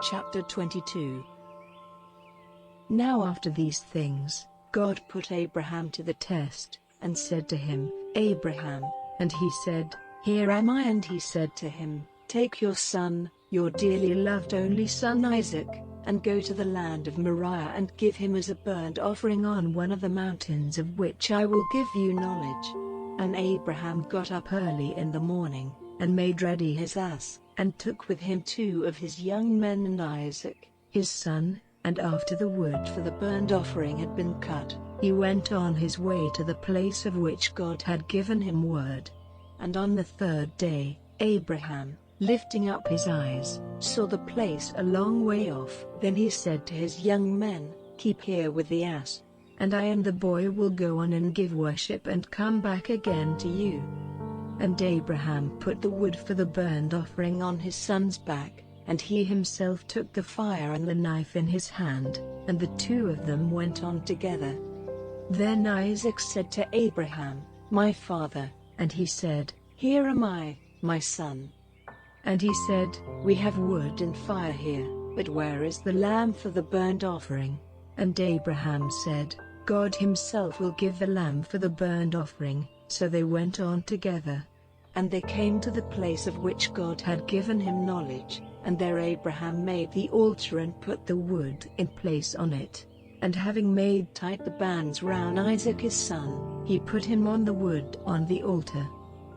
Chapter 22. Now after these things, God put Abraham to the test, and said to him, Abraham. And he said, Here am I. And he said to him, Take your son, your dearly loved only son Isaac, and go to the land of Moriah and give him as a burnt offering on one of the mountains of which I will give you knowledge. And Abraham got up early in the morning, and made ready his ass, and took with him 2 of his young men and Isaac, his son, and after the wood for the burnt offering had been cut, he went on his way to the place of which God had given him word. And on the 3rd day, Abraham, lifting up his eyes, saw the place a long way off. Then he said to his young men, Keep here with the ass, and I and the boy will go on and give worship and come back again to you. And Abraham put the wood for the burnt offering on his son's back, and he himself took the fire and the knife in his hand, and the 2 of them went on together. Then Isaac said to Abraham, My father. And he said, Here am I, my son. And he said, We have wood and fire here, but where is the lamb for the burnt offering? And Abraham said, God himself will give the lamb for the burnt offering. So they went on together. And they came to the place of which God had given him knowledge, and there Abraham made the altar and put the wood in place on it. And having made tight the bands round Isaac his son, he put him on the wood on the altar.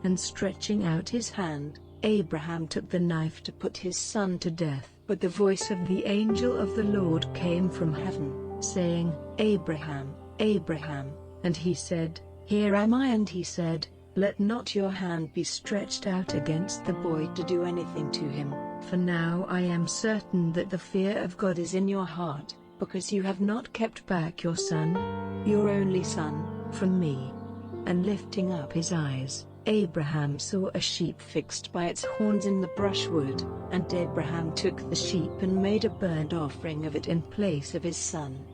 And stretching out his hand, Abraham took the knife to put his son to death. But the voice of the angel of the Lord came from heaven, saying, Abraham, Abraham. And he said, Here am I. And he said, Let not your hand be stretched out against the boy to do anything to him, for now I am certain that the fear of God is in your heart, because you have not kept back your son, your only son, from me. And lifting up his eyes, Abraham saw a sheep fixed by its horns in the brushwood, and Abraham took the sheep and made a burnt offering of it in place of his son.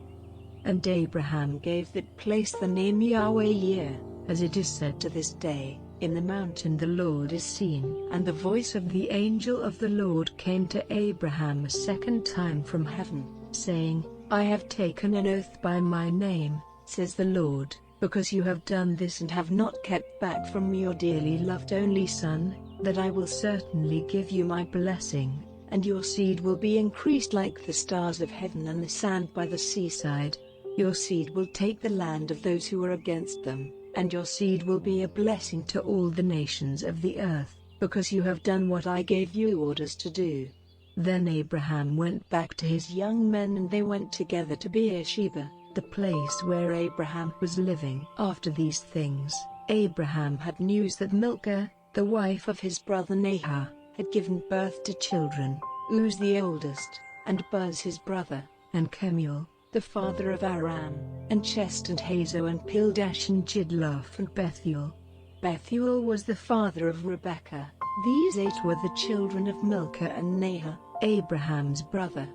And Abraham gave that place the name Yahweh-Yireh, as it is said to this day, In the mountain the Lord is seen. And the voice of the angel of the Lord came to Abraham a second time from heaven, saying, I have taken an oath by my name, says the Lord, because you have done this and have not kept back from your dearly loved only son, that I will certainly give you my blessing, and your seed will be increased like the stars of heaven and the sand by the seaside. Your seed will take the land of those who are against them, and your seed will be a blessing to all the nations of the earth, because you have done what I gave you orders to do. Then Abraham went back to his young men, and they went together to Beersheba, the place where Abraham was living. After these things, Abraham had news that Milcah, the wife of his brother Nahor, had given birth to children, Uz the oldest, and Buz his brother, and Kemuel, the father of Aram, and Chest and Hazo and Pildash and Jidlaph and Bethuel. Bethuel was the father of Rebekah. These 8 were the children of Milcah and Nahor, Abraham's brother.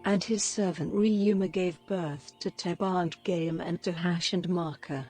And his servant Reumah gave birth to Tebah and Gaim and Tahash and Maacah.